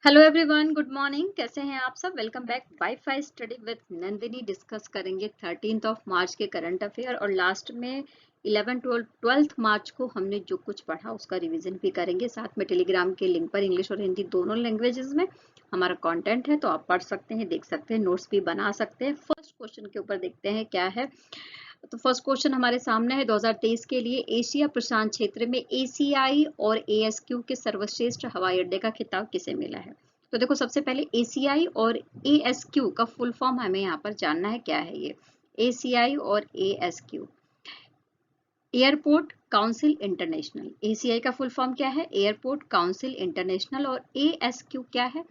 Hello everyone, good morning. कैसे हैं आप सब? Welcome back wifi study with Nandini. Discuss करेंगे 13 मार्च के करंट अफेयर और लास्ट में 11 मार्च को हमने जो कुछ पढ़ा उसका रिवीजन भी करेंगे। साथ में टेलीग्राम के लिंक पर इंग्लिश और हिंदी दोनों लैंग्वेजेस में हमारा कंटेंट है, तो आप पढ़ सकते हैं, देख सकते हैं, नोट्स भी बना सकते हैं। फर्स्ट क्वेश्चन के ऊपर देखते हैं क्या है। तो फर्स्ट क्वेश्चन हमारे सामने है 2023 के लिए एशिया प्रशांत क्षेत्र में एसीआई और एएसक्यू के सर्वश्रेष्ठ हवाई अड्डे का खिताब किसे मिला है। तो देखो, सबसे पहले एसीआई और एएसक्यू का फुल फॉर्म हमें यहाँ पर जानना है। क्या है ये एसीआई और ASQ? Airport council international. ACI का फुल फॉर्म क्या है? Airport council international. और एएसक्यू क्या है?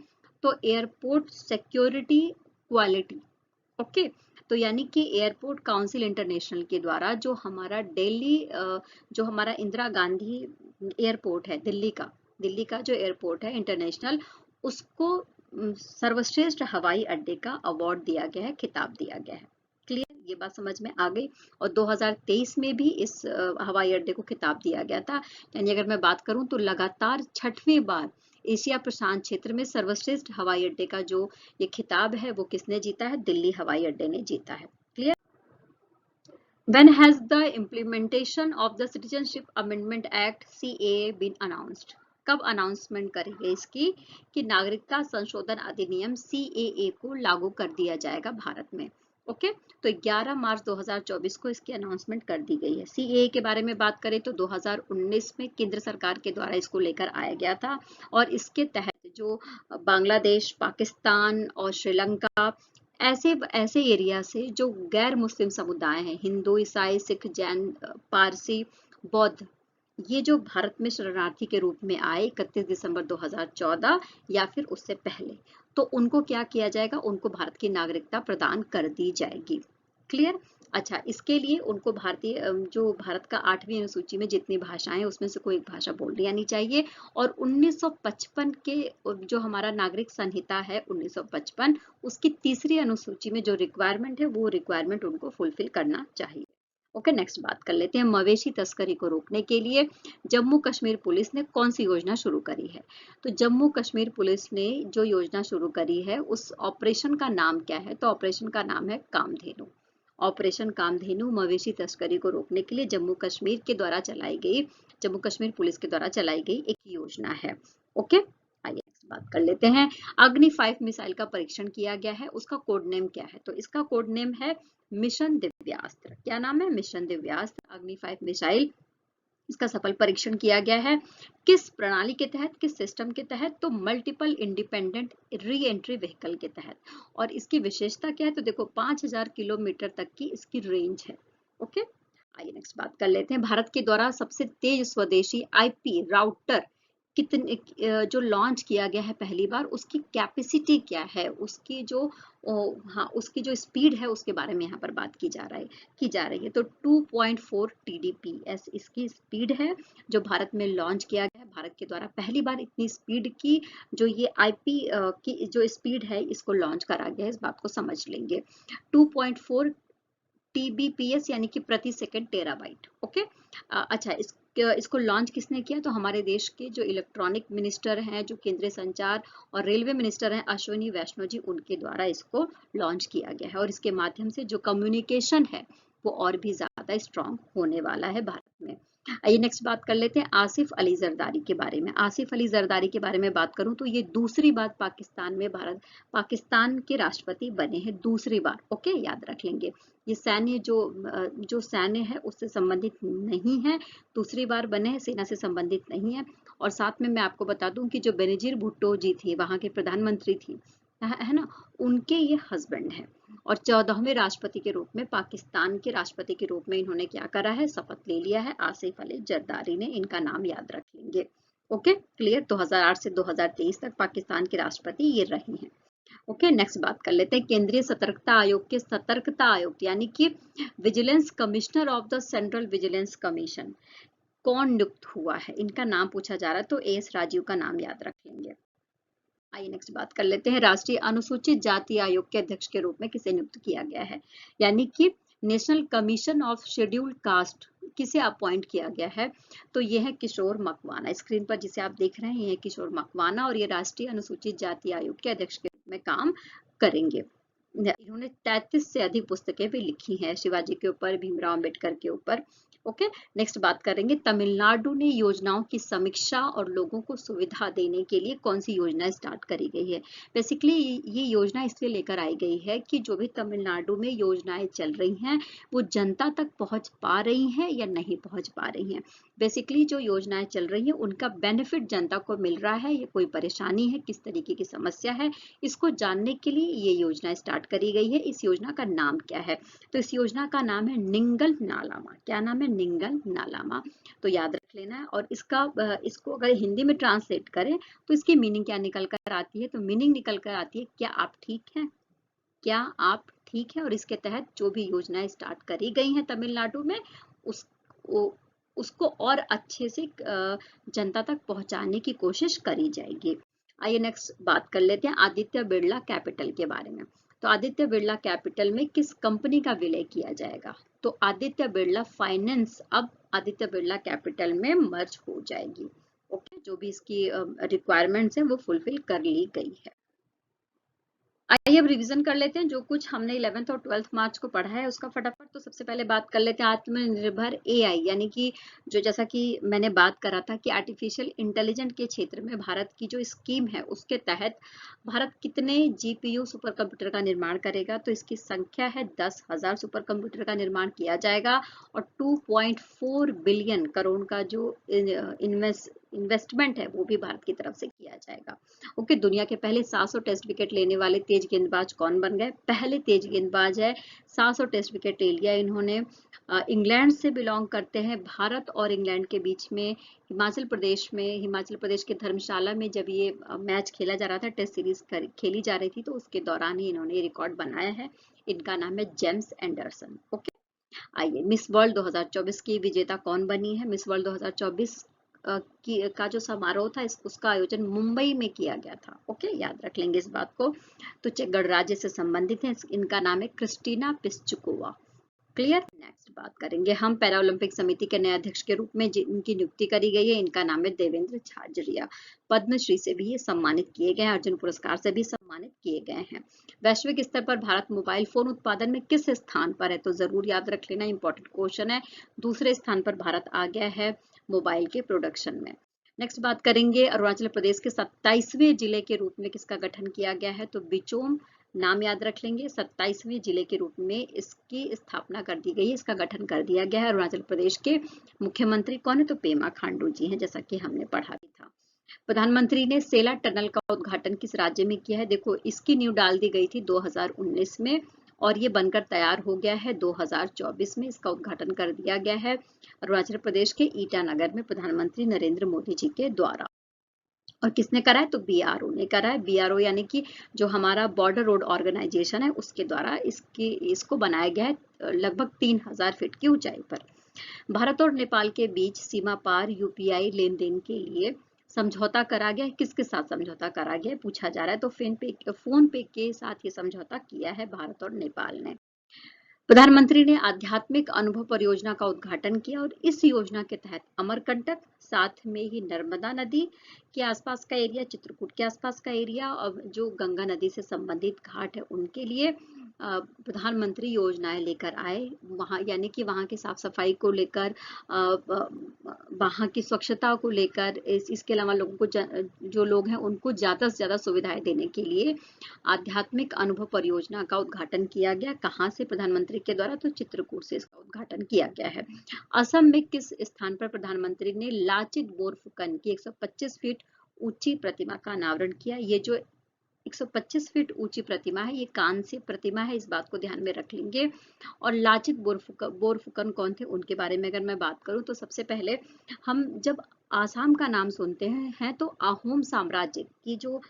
तो एयरपोर्ट सिक्योरिटी क्वालिटी। ओके, तो यानी कि एयरपोर्ट काउंसिल इंटरनेशनल के द्वारा जो हमारा दिल्ली जो हमारा इंदिरा गांधी एयरपोर्ट है, दिल्ली का जो एयरपोर्ट है इंटरनेशनल, उसको सर्वश्रेष्ठ हवाई अड्डे का अवार्ड दिया गया है, खिताब दिया गया है। क्लियर, ये बात समझ में आ गई। और 2023 में भी इस हवाई अड्डे को खिताब दिया गया था। यानी अगर मैं बात करूं तो लगातार छठवीं बार एशिया प्रशांत क्षेत्र में सर्वश्रेष्ठ हवाई अड्डे का जो ये खिताब है वो किसने जीता है? दिल्ली हवाई अड्डे ने जीता है। Clear. When has the implementation of the Citizenship Amendment Act CAA been announced? कब अनाउंसमेंट करी गई इसकी कि नागरिकता संशोधन अधिनियम CAA को लागू कर दिया जाएगा भारत में? ओके, तो 11 मार्च 2024 को इसकी अनाउंसमेंट कर दी गई है। CAA के बारे में बात करें तो 2019 में केंद्र सरकार के द्वारा इसको लेकर आया गया था और इसके तहत जो बांग्लादेश, पाकिस्तान और श्रीलंका ऐसे ऐसे एरिया से जो गैर मुस्लिम समुदाय हैं, हिंदू, ईसाई, सिख, जैन, पारसी, बौद्ध, ये जो भारत में शरणार्थी के रूप में आए 31 दिसंबर 2014 या फिर उससे पहले, तो उनको क्या किया जाएगा? उनको भारत की नागरिकता प्रदान कर दी जाएगी। क्लियर। अच्छा, इसके लिए उनको भारतीय जो भारत का 8वीं अनुसूची में जितनी भाषाएं उसमें से कोई एक भाषा बोलनी आनी चाहिए। और 1955 के जो हमारा नागरिक संहिता है 1955, उसकी तीसरी अनुसूची में जो रिक्वायरमेंट है वो रिक्वायरमेंट उनको फुलफिल करना चाहिए। ओके, नेक्स्ट बात कर लेते हैं। मवेशी तस्करी को रोकने के लिए जम्मू कश्मीर पुलिस ने कौन सी योजना शुरू करी है? तो जम्मू कश्मीर पुलिस ने जो योजना शुरू करी है उस ऑपरेशन का नाम क्या है? तो ऑपरेशन का नाम है कामधेनु। ऑपरेशन कामधेनु मवेशी तस्करी को रोकने के लिए जम्मू कश्मीर के द्वारा चलाई गई, जम्मू कश्मीर पुलिस के द्वारा चलाई गई एक योजना है। ओके, आइए नेक्स्ट बात कर लेते हैं। अग्नि 5 मिसाइल का परीक्षण किया गया है, उसका कोड नेम क्या है? तो इसका कोड नेम है मिशन दिव्यास्त्र। क्या नाम है? मिशन दिव्यास्त्र। अग्नि 5 मिसाइल, इसका सफल परीक्षण किया गया है। किस प्रणाली के तहत, किस सिस्टम के तहत? तो multiple independent re entry vehicle के तहत। और इसकी विशेषता क्या है? तो देखो, 5000 किलोमीटर तक की इसकी रेंज है। ओके, आइए नेक्स्ट बात कर लेते हैं। भारत के द्वारा सबसे तेज स्वदेशी आईपी राउटर कितने जो लॉन्च किया गया है पहली बार, उसकी कैपेसिटी क्या है, उसकी जो हाँ, उसकी जो स्पीड है उसके बारे में यहाँ पर बात की जा रही है। तो 2.4 TDPS इसकी स्पीड है जो भारत में लॉन्च किया गया है। भारत के द्वारा पहली बार इतनी स्पीड की जो ये आईपी की जो स्पीड है इसको लॉन्च करा गया है, इस बात को समझ लेंगे। 2.4 TBPS यानी कि प्रति सेकंड टेराबाइट। ओके, अच्छा, इसको लॉन्च किसने किया? तो हमारे देश के जो इलेक्ट्रॉनिक मिनिस्टर हैं, जो केंद्रीय संचार और रेलवे मिनिस्टर हैं, अश्विनी वैष्णव जी, उनके द्वारा इसको लॉन्च किया गया है। और इसके माध्यम से जो कम्युनिकेशन है वो और भी ज्यादा स्ट्रांग होने वाला है भारत में। आइए नेक्स्ट बात कर लेते हैं आसिफ अली जरदारी के बारे में। आसिफ अली जरदारी के बारे में बात करूं तो ये दूसरी बार पाकिस्तान के राष्ट्रपति बने हैं, दूसरी बार। ओके, याद रख लेंगे। ये सैन्य जो सैन्य है उससे संबंधित नहीं है, दूसरी बार बने हैं, सेना से संबंधित नहीं है। और साथ में मैं आपको बता दूं कि जो बेनजीर भुट्टो जी थी, वहां के प्रधानमंत्री थी, है ना, उनके ये हस्बैंड है। और 14वें राष्ट्रपति के रूप में, पाकिस्तान के राष्ट्रपति के रूप में इन्होंने क्या करा है? शपथ ले लिया है। आसिफ अली जरदारी ने, इनका नाम याद रख लेंगे। Okay, clear. 2008 से 2023 तक पाकिस्तान के राष्ट्रपति ये रही हैं। ओके, नेक्स्ट बात कर लेते हैं। केंद्रीय सतर्कता आयोग के सतर्कता आयुक्त यानी कि vigilance commissioner of the central vigilance commission कौन नियुक्त हुआ है? इनका नाम पूछा जा रहा है, तो एस राजीव का नाम याद रख लेंगे। आइए नेक्स्ट बात कर लेते हैं। राष्ट्रीय अनुसूचित जाति आयोग के अध्यक्ष के रूप में किसे नियुक्त किया गया है? यानी कि national commission of scheduled caste किसे अपॉइंट किया गया है? तो ये है किशोर मकवाना। स्क्रीन पर जिसे आप देख रहे हैं ये है किशोर मकवाना और ये राष्ट्रीय अनुसूचित जाति आयोग के अध्यक्ष के रूप में काम करेंगे। इन्होंने 33 से अधिक पुस्तकें भी लिखी हैं शिवाजी के ऊपर, भीमराव अंबेडकर के ऊपर। ओके, नेक्स्ट बात करेंगे तमिलनाडु ने योजनाओं की समीक्षा और लोगों को सुविधा देने के लिए कौन सी योजना स्टार्ट करी गई है? बेसिकली ये योजना इसलिए लेकर आई गई है कि जो भी तमिलनाडु में योजनाएं चल रही हैं वो जनता तक पहुंच पा रही हैं या नहीं पहुंच पा रही हैं। बेसिकली जो योजनाएं चल रही हैं उनका बेनिफिट जनता को मिल रहा है या कोई परेशानी है, किस तरीके की समस्या है, इसको जानने के लिए ये योजना स्टार्ट करी गई है। इस योजना का नाम क्या है? तो इस योजना का नाम है निंगल नालामा। क्या नाम है? निंगल नालामा। तो याद रख लेना है। और इसको अगर हिंदी में ट्रांसलेट करें तो इसकी मीनिंग क्या निकल कर आती है? तो मीनिंग निकल कर आती है क्या आप ठीक हैं? क्या आप ठीक है? और इसके तहत जो भी योजनाएं स्टार्ट करी गई हैं तमिलनाडु में उस उसको और अच्छे से जनता तक पहुंचाने की कोशिश करी जाएगी। आइए नेक्स्ट बात कर लेते हैं आदित्य बिरला कैपिटल के बारे में। तो आदित्य बिरला कैपिटल में किस कंपनी का विलय किया जाएगा? तो आदित्य बिरला फाइनेंस अब आदित्य बिरला कैपिटल में मर्ज हो जाएगी। ओके, जो भी इसकी रिक्वायरमेंट्स हैं वो फुलफिल कर ली गई है। आइए अब रिवीजन कर लेते हैं जो कुछ हमने 11th और 12th मार्च को पढ़ा है उसका फटाफट। तो सबसे पहले बात कर लेते हैं आत्मनिर्भर एआई, यानी कि जो जैसा कि मैंने बात करा था कि आर्टिफिशियल इंटेलिजेंस के क्षेत्र में भारत की जो स्कीम है उसके तहत भारत कितने जीपीयू सुपर कंप्यूटर का निर्माण करेगा? तो इसकी संख्या है 10,000 सुपर कंप्यूटर का निर्माण किया जाएगा और 2.4 बिलियन करोड़ का जो इन्वेस्टमेंट है वो भी भारत की तरफ से किया जाएगा। ओके, दुनिया के पहले 700 टेस्ट विकेट लेने वाले तेज गेंदबाज कौन बन गए? पहले तेज गेंदबाज है, 700 टेस्ट विकेट ले लिया इन्होंने। इंग्लैंड से बिलोंग करते हैं। भारत और इंग्लैंड के बीच में हिमाचल प्रदेश के धर्मशाला में जब ये मैच खेला जा रहा था, टेस्ट सीरीज खेली जा रही थी, तो उसके दौरान ही इन्होंने रिकॉर्ड बनाया है। इनका नाम है जेम्स एंडरसन। ओके, आइए मिस वर्ल्ड 2024 की विजेता कौन बनी है? मिस वर्ल्ड 2024 का जो समारोह था उसका आयोजन मुंबई में किया गया था। ओके, याद रख लेंगे इस बात को। तो चेक गणराज्य से संबंधित है, इनका नाम है क्रिस्टीना पिस्चुकोवा। क्लियर। नेक्स्ट बात करेंगे हम पैरा ओलंपिक समिति के नए अध्यक्ष के रूप में जिनकी नियुक्ति करी गई है इनका नाम है देवेंद्र झाझड़िया। पद्मश्री से भी ये सम्मानित किए गए हैं, अर्जुन पुरस्कार से भी सम्मानित किए गए हैं। वैश्विक स्तर पर भारत मोबाइल फोन उत्पादन में किस स्थान पर है? तो जरूर याद रख लेना, इंपॉर्टेंट क्वेश्चन है। दूसरे स्थान पर भारत आ गया है मोबाइल के प्रोडक्शन में। नेक्स्ट बात करेंगे अरुणाचल प्रदेश के 27वें जिले के रूप में किसका गठन किया गया है? तो बिचोम नाम याद रख लेंगे। 27वें जिले के रूप में इसकी स्थापना कर दी गई है, इसका गठन कर दिया गया है। अरुणाचल प्रदेश के मुख्यमंत्री कौन है? तो पेमा खांडू जी हैं, जैसा कि हमने पढ़ा भी था। प्रधानमंत्री ने सेला टनल का उद्घाटन किस राज्य में किया है? देखो इसकी नींव डाल दी गई थी 2019 में और ये बनकर तैयार हो गया है 2024 में, इसका उद्घाटन कर दिया गया है अरुणाचल प्रदेश के ईटानगर में प्रधानमंत्री नरेंद्र मोदी जी के द्वारा। और किसने करा है? तो बीआरओ ने करा है। बीआरओ यानी कि जो हमारा बॉर्डर रोड ऑर्गेनाइजेशन है उसके द्वारा इसको बनाया गया है लगभग 3000 फीट की ऊंचाई पर। भारत और नेपाल के बीच सीमा पार यूपीआई लेन देन के लिए समझौता करा गया है। किसके साथ समझौता करा गया है पूछा जा रहा है? तो फोन पे के साथ ये समझौता किया है भारत और नेपाल ने। प्रधानमंत्री ने आध्यात्मिक अनुभव परियोजना का उद्घाटन किया और इस योजना के तहत अमरकंटक, साथ में ही नर्मदा नदी के आसपास का एरिया, चित्रकूट के आसपास का एरिया और जो गंगा नदी से संबंधित घाट है उनके लिए प्रधानमंत्री योजनाएं लेकर आए। वहाँ यानी कि वहाँ की साफ सफाई को लेकर, वहाँ की स्वच्छता को लेकर, इसके अलावा लोगों को जो लोग हैं उनको ज्यादा से ज्यादा सुविधाएं देने के लिए आध्यात्मिक अनुभव परियोजना का उद्घाटन किया गया। कहाँ से? प्रधानमंत्री के द्वारा, तो चित्रकूट से इसका उद्घाटन किया गया है। असम में किस स्थान पर प्रधानमंत्री ने लाचित बोरफुकन की 125 फीट ऊंची प्रतिमा का अनावरण किया? ये जो 125 फीट ऊंची प्रतिमा है ये कांस्य प्रतिमा है, इस बात को ध्यान में रख लेंगे। और लाचित बोरफुकन कौन थे उनके बारे में अगर मैं बात करूं तो सबसे पहले हम जब आसाम का नाम सुनते हैं तो अहोम साम्राज्य की जो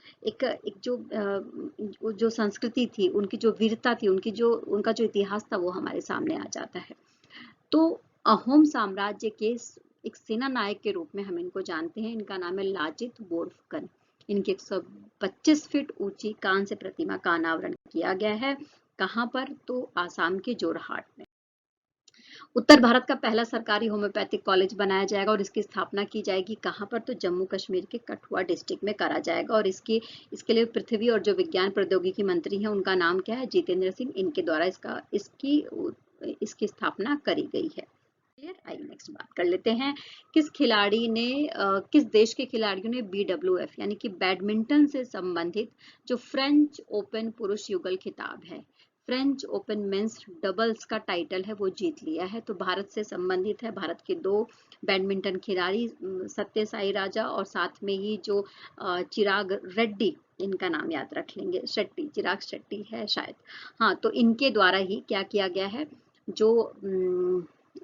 जो संस्कृति थी, उनकी जो वीरता थी, उनका जो इतिहास था वो हमारे सामने आ जाता है। तो अहोम साम्राज्य के एक सेना नायक के रूप में हम इनको जानते हैं। इनका नाम है लाचित बोरफुकन। इनकी 125 फीट ऊंची कांस्य प्रतिमा का अनावरण किया गया है। कहाँ पर? तो आसाम के जोरहाट में। उत्तर भारत का पहला सरकारी होम्योपैथिक कॉलेज बनाया जाएगा और इसकी स्थापना की जाएगी कहाँ पर, तो जम्मू कश्मीर के कठुआ डिस्ट्रिक्ट में करा जाएगा। और इसके लिए पृथ्वी और जो विज्ञान प्रौद्योगिकी मंत्री हैं उनका नाम क्या है, जितेंद्र सिंह, इनके द्वारा इसकी स्थापना करी गई है। क्लियर। आइए नेक्स्ट बात कर लेते हैं, किस देश के खिलाड़ियों ने BWF यानी कि बैडमिंटन से संबंधित जो फ्रेंच ओपन पुरुष युगल खिताब है, फ्रेंच ओपन मेंस डबल्स का टाइटल है, वो जीत लिया है। तो भारत से संबंधित है, भारत के दो बैडमिंटन खिलाड़ी सत्य साई राजा और साथ में ही जो चिराग रेड्डी, इनका नाम याद रख लेंगे, शेट्टी, चिराग शेट्टी है शायद, हाँ, तो इनके द्वारा ही क्या किया गया है,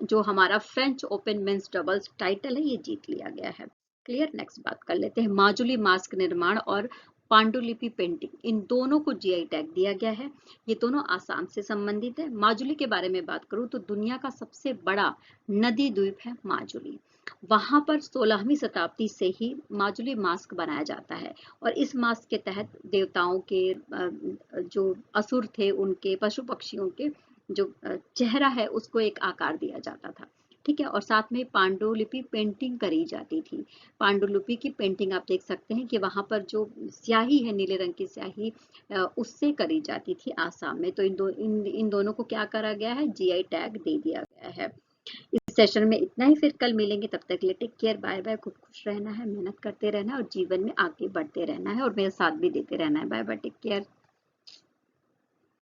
जो हमारा French open men's doubles title है ये जीत लिया गया है। क्लियर। नेक्स्ट बात कर लेते हैं, माजुली मास्क निर्माण और पांडुलिपि पेंटिंग, इन दोनों को जीआई टैग दिया गया है। ये दोनों आसाम से संबंधित है। माजुली के बारे में बात करूं तो दुनिया का सबसे बड़ा नदी द्वीप है माजुली। वहां पर 16वीं शताब्दी से ही माजुली मास्क बनाया जाता है और इस मास्क के तहत देवताओं के जो असुर थे उनके, पशु पक्षियों के जो चेहरा है उसको एक आकार दिया जाता था। ठीक है। और साथ में पांडुलिपि पेंटिंग करी जाती थी। पांडुलिपि की पेंटिंग आप देख सकते हैं कि वहां पर जो स्याही है, नीले रंग की स्याही, उससे करी जाती थी आसाम में। तो इन दोनों को क्या करा गया है, जीआई टैग दे दिया गया है। इस सेशन में इतना ही, फिर कल मिलेंगे, तब तक के लिए टेक केयर, बाय बाय। खूब खुश रहना है, मेहनत करते रहना है और जीवन में आगे बढ़ते रहना है और मेरा साथ भी देते रहना है। Bye bye, take care.